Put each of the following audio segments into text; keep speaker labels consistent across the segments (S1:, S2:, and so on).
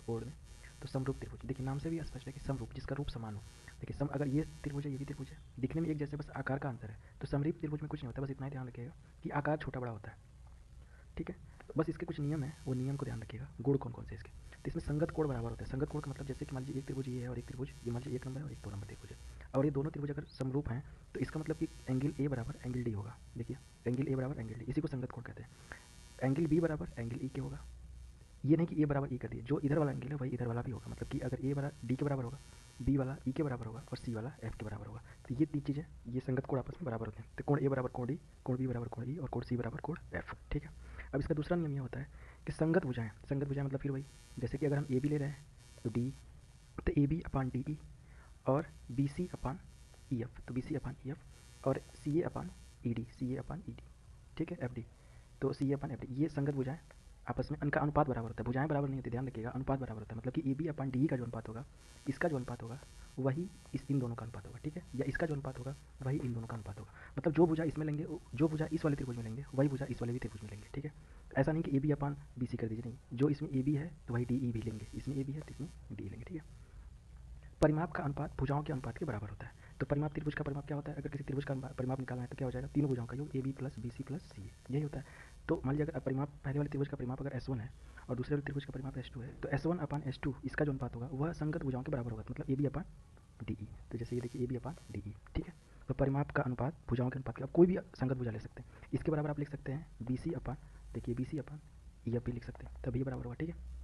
S1: Board में। तो समरूप त्रिभुज, देखिए नाम से भी स्पष्ट है कि समरूप, जिसका रूप समान हो। देखिए सम, अगर ये त्रिभुज है, ये भी त्रिभुज है, दिखने में एक जैसे, बस आकार का अंतर है। तो समरूप त्रिभुज में कुछ नहीं होता, बस इतना ही ध्यान रखिएगा कि आकार छोटा बड़ा होता है, ठीक है। तो बस इसके कुछ नियम है, वो नियम को ध्यान रखिएगा। गुण कौन कौन से इसके, तो इसमें संगत कोण बराबर होता है। संगत कोण का मतलब जैसे कि मान लीजिए एक त्रिभुज ये है और एक त्रिभुज ये, मान लीजिए 1 नंबर है और एक 2 नंबर त्रिभुज है, और ये दोनों त्रिभुज अगर समरूप हैं तो इसका मतलब कि एंगल ए बराबर एंगल डी होगा। देखिए एंगल ए बराबर एंगल डी, इसी को संगत कोण कहते हैं। एंगल बी बराबर एंगल ई के होगा। ये नहीं कि ए बराबर ई कर दिए, जो इधर वाला एंगल है वही इधर वाला भी होगा। मतलब कि अगर ए वाला डी के बराबर होगा, बी वाला ई के बराबर होगा और सी वाला एफ के बराबर होगा। तो ये तीन चीज़ें, ये संगत कोण आपस में बराबर होते हैं। तो कोण ए बराबर कोण डी, कोण बी बराबर कोण ई और कोण सी बराबर कोण एफ, ठीक है। अब इसका दूसरा नियम ये होता है कि संगत भुजाएं, संगत भुजाएं मतलब फिर वही, जैसे कि अगर हम ए बी ले रहे हैं तो डी, तो A B upon D E और बी सी अपान ई एफ, तो बी सी अपान ई एफ और सी ए अपान ई डी, सी ए अपान ई डी, ठीक है, एफ डी। तो सी ए अपान एफ डी, ये संगत भुजाएं आपस में, उनका अनुपात बराबर होता है। भुजाएं बराबर नहीं होती, ध्यान रखिएगा, अनुपात बराबर होता है। मतलब कि A B upon D E का जो अनुपात होगा, इसका जो अनुपात होगा वही इन दोनों का अनुपात होगा, ठीक है, या इसका जो अनुपात होगा वही इन दोनों का अनुपात होगा। मतलब जो भुजा इसमें लेंगे, जो भुजा इस वाले त्रिभुज में लेंगे वही भुजा इस वाले भी त्रिभुज में लेंगे, ठीक है। ऐसा नहीं कि A B upon B C कर दीजिए, नहीं, जो इसमें ए बी है तो वही डी ई भी लेंगे, इसमें ए बी है तो इसमें डी लेंगे, ठीक है। परिमाप का अनुपात भुजाओं के अनुपात के बराबर होता है। तो परिमाप त्रिभुज का परिमाप क्या होता है, अगर किसी त्रिभुज का परिमाप निकालना है तो क्या हो जाएगा, तीनों भुजाओं का योग A B plus B C plus C, यही होता है। तो मान लीजिए अगर परिमाप, पहले वाले त्रिभुज का परिमाप अगर S1 है और दूसरे वाले त्रिभुज का परिमाप S2 है, तो S1 अपान S2 इसका जो अनुपात होगा वह संगत भुजाओं के बराबर होगा, मतलब A B upon D E. तो जैसे ये देखिए A B upon D E, ठीक है। तो परिमाप का अनुपात भुजाओं के अनुपात के, आप कोई भी संगत भुजा ले सकते हैं। इसके बराबर आप लिख सकते हैं बी सी अपान, देखिए बी सी अपान ई एफ भी लिख सकते हैं, तब ये बराबर होगा, ठीक है।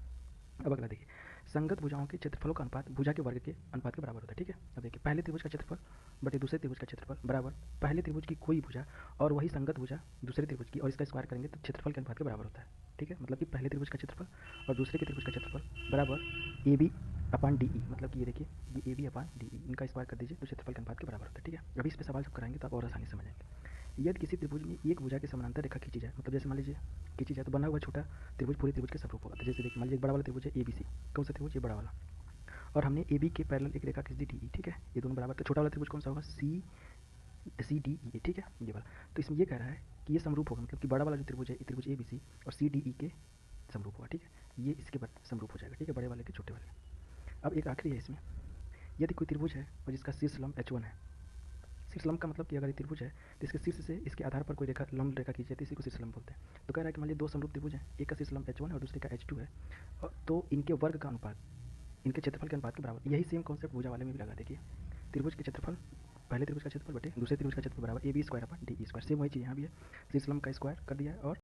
S1: अब अगला देखिए, संगत भुजाओं के क्षेत्रफलों का अनुपात भुजा के वर्ग के अनुपात के बराबर होता है, ठीक है। अब देखिए पहले त्रिभुज का क्षेत्रफल बटे दूसरे त्रिभुज का क्षेत्रफल बराबर पहले त्रिभुज की कोई भुजा और वही संगत भुजा दूसरे त्रिभुज की, और इसका स्क्वायर करेंगे तो क्षेत्रफल के अनुपात के बराबर होता है, ठीक है। मतलब कि पहले त्रिभुज का क्षेत्रफल और दूसरे के त्रिभुज का क्षेत्रफल बराबर A B upon D E, मतलब कि ये देखिए ये A B upon D E, इनका स्क्वायर कर दीजिए तो क्षेत्रफल के अनुपात के बराबर होता है, ठीक है। अभी इस पर सवाल जब कराएंगे तो आप और आसानी से समझेंगे। यदि किसी त्रिभुज में एक भुजा के समानांतर रेखा खींची जाए, मतलब जैसे मान लीजिए खींची जाए तो बना हुआ छोटा त्रिभुज पूरे त्रिभुज के समरूप होगा। तो जैसे देखिए मान लीजिए एक बड़ा वाला त्रिभुज है ए बी सी, कौन सा त्रिभुज, ये बड़ा वाला, और हमने ए बी के पैरेलल एक रेखा खींच दी डी ई, ठीक है, ये दोनों बराबर। तो छोटा वाला त्रिभुज कौन सा होगा, सी डी ई, ठीक है, ये वाला। तो इसमें ये कह रहा है कि ये समरूप होगा, मतलब कि बड़ा वाला जो त्रिभुज है, त्रिभुज ए बी सी और सी डी ई के समरूप होगा, ठीक है, ये इसके समरूप हो जाएगा, ठीक है, बड़े वाले के छोटे वाले। अब एक आखिरी है इसमें, यदि कोई त्रिभुज है और जिसका शीर्ष लंब H1 है, शीर्ष लंब का मतलब कि अगर ये त्रिभुज है तो इसके शीर्ष से इसके आधार पर कोई रेखा, लंब रेखा खींची जाती है, इसी को शीर्ष लंब बोलते हैं। तो कह रहा है कि मान लीजिए दो समरूप त्रिभुज हैं, एक का शीर्ष लंब H1 है और दूसरे का H2 है, और तो इनके वर्ग का अनुपात इनके क्षेत्रफल के अनुपात के बराबर। यही सेम कॉन्सेप्ट भुजा वाले में भी लगा, देखिए त्रिभुज के क्षेत्रफल, पहले त्रिभुज का क्षेत्रफल बटे दूसरे त्रिभुज का क्षेत्रफल बराबर A B square upon D E square, same वही चीज़ यहाँ भी है, शीर्ष लंब का स्क्वायर कर दिया है और